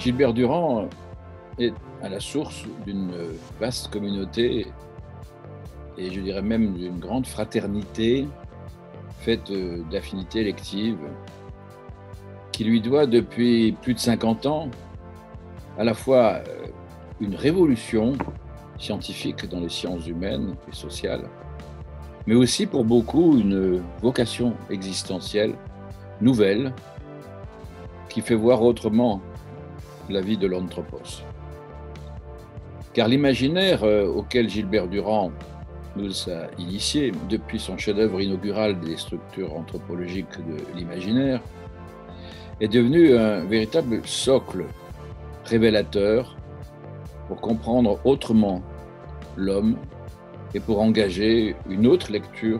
Gilbert Durand est à la source d'une vaste communauté et je dirais même d'une grande fraternité faite d'affinités électives qui lui doit depuis plus de 50 ans à la fois une révolution scientifique dans les sciences humaines et sociales, mais aussi pour beaucoup une vocation existentielle nouvelle qui fait voir autrement la vie de l'anthropos. Car l'imaginaire auquel Gilbert Durand nous a initiés depuis son chef-d'œuvre inaugural des structures anthropologiques de l'imaginaire est devenu un véritable socle révélateur pour comprendre autrement l'homme et pour engager une autre lecture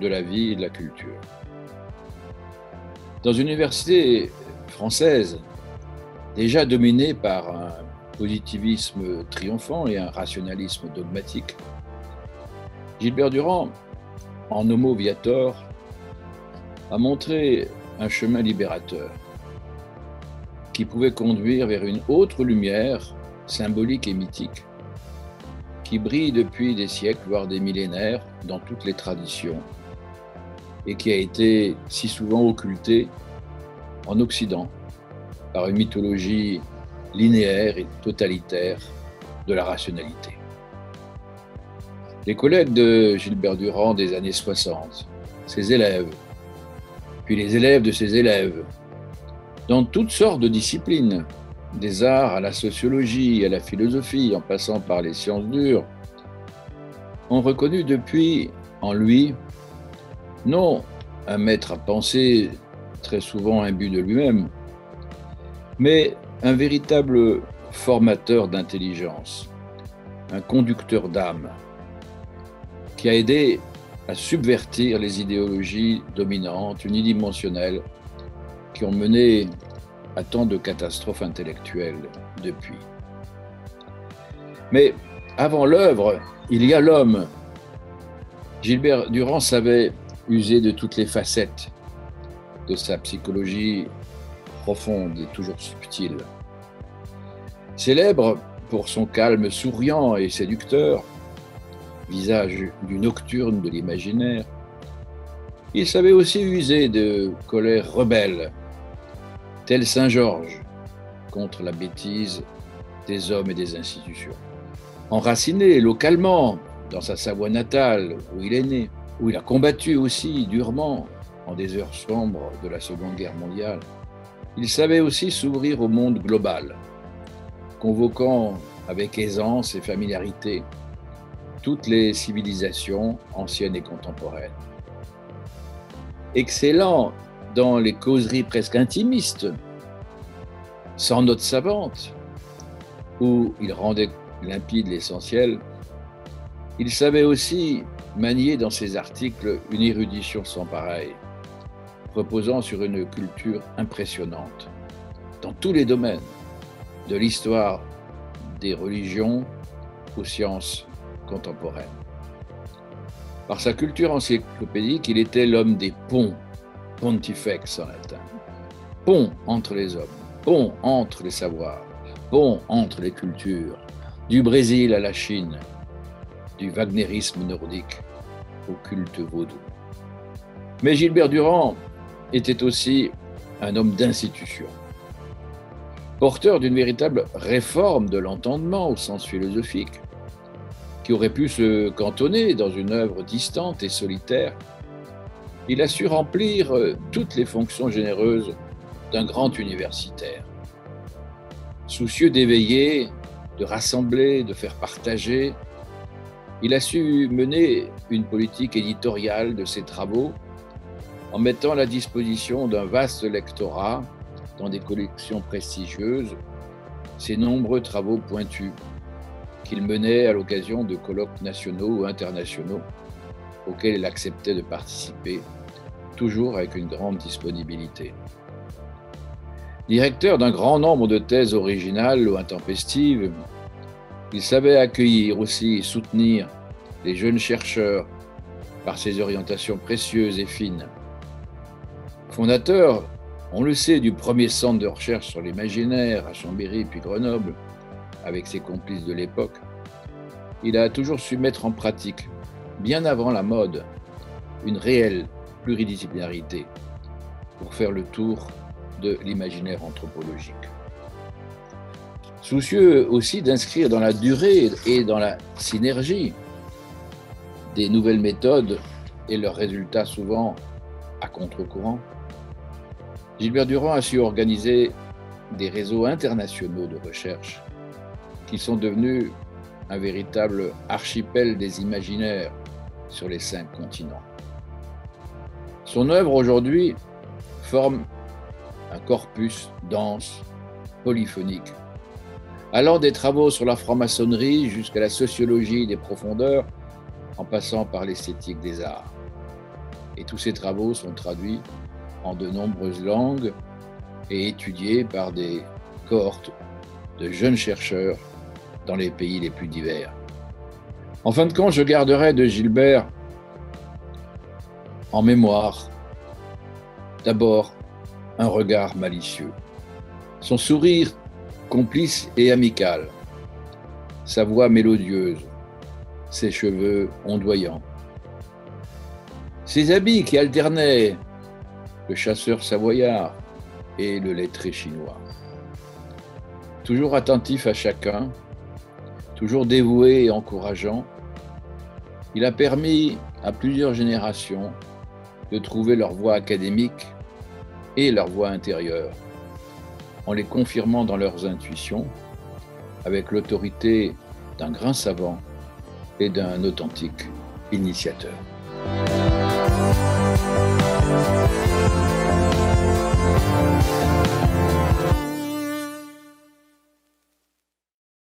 de la vie et de la culture. Dans une université française déjà dominée par un positivisme triomphant et un rationalisme dogmatique, Gilbert Durand, en Homo Viator, a montré un chemin libérateur qui pouvait conduire vers une autre lumière symbolique et mythique qui brille depuis des siècles, voire des millénaires, dans toutes les traditions et qui a été si souvent occultée en Occident par une mythologie linéaire et totalitaire de la rationalité. Les collègues de Gilbert Durand des années 60, ses élèves, puis les élèves de ses élèves, dans toutes sortes de disciplines, des arts à la sociologie, à la philosophie, en passant par les sciences dures, ont reconnu depuis en lui, non un maître à penser très souvent imbu de lui-même, mais un véritable formateur d'intelligence, un conducteur d'âme, qui a aidé à subvertir les idéologies dominantes, unidimensionnelles, qui ont mené à tant de catastrophes intellectuelles depuis. Mais avant l'œuvre, il y a l'homme. Gilbert Durand savait user de toutes les facettes de sa psychologie profonde et toujours subtile. Célèbre pour son calme souriant et séducteur, visage du nocturne de l'imaginaire, il savait aussi user de colère rebelle, tel Saint Georges, contre la bêtise des hommes et des institutions. Enraciné localement dans sa Savoie natale, où il est né, où il a combattu aussi durement en des heures sombres de la Seconde Guerre mondiale, il savait aussi s'ouvrir au monde global, convoquant avec aisance et familiarité toutes les civilisations anciennes et contemporaines. Excellent dans les causeries presque intimistes, sans notes savantes, où il rendait limpide l'essentiel, il savait aussi manier dans ses articles une érudition sans pareille, reposant sur une culture impressionnante, dans tous les domaines, de l'histoire des religions aux sciences contemporaines. Par sa culture encyclopédique, il était l'homme des ponts, pontifex en latin, pont entre les hommes, pont entre les savoirs, pont entre les cultures, du Brésil à la Chine, du wagnérisme nordique au culte vaudou. Mais Gilbert Durand était aussi un homme d'institution, porteur d'une véritable réforme de l'entendement au sens philosophique, qui aurait pu se cantonner dans une œuvre distante et solitaire. Il a su remplir toutes les fonctions généreuses d'un grand universitaire. Soucieux d'éveiller, de rassembler, de faire partager, il a su mener une politique éditoriale de ses travaux en mettant à la disposition d'un vaste lectorat dans des collections prestigieuses ses nombreux travaux pointus qu'il menait à l'occasion de colloques nationaux ou internationaux auxquels il acceptait de participer, toujours avec une grande disponibilité. Directeur d'un grand nombre de thèses originales ou intempestives, il savait accueillir aussi et soutenir les jeunes chercheurs par ses orientations précieuses et fines. Fondateur On le sait du premier centre de recherche sur l'imaginaire à Chambéry puis Grenoble, avec ses complices de l'époque. Il a toujours su mettre en pratique, bien avant la mode, une réelle pluridisciplinarité pour faire le tour de l'imaginaire anthropologique. Soucieux aussi d'inscrire dans la durée et dans la synergie des nouvelles méthodes et leurs résultats souvent à contre-courant, Gilbert Durand a su organiser des réseaux internationaux de recherche qui sont devenus un véritable archipel des imaginaires sur les 5 continents. Son œuvre aujourd'hui forme un corpus dense, polyphonique, allant des travaux sur la franc-maçonnerie jusqu'à la sociologie des profondeurs, en passant par l'esthétique des arts. Et tous ces travaux sont traduits en de nombreuses langues et étudiés par des cohortes de jeunes chercheurs dans les pays les plus divers. En fin de compte, je garderai de Gilbert en mémoire d'abord un regard malicieux, son sourire complice et amical, sa voix mélodieuse, ses cheveux ondoyants, ses habits qui alternaient le chasseur savoyard et le lettré chinois. Toujours attentif à chacun, toujours dévoué et encourageant, il a permis à plusieurs générations de trouver leur voie académique et leur voie intérieure, en les confirmant dans leurs intuitions, avec l'autorité d'un grand savant et d'un authentique initiateur.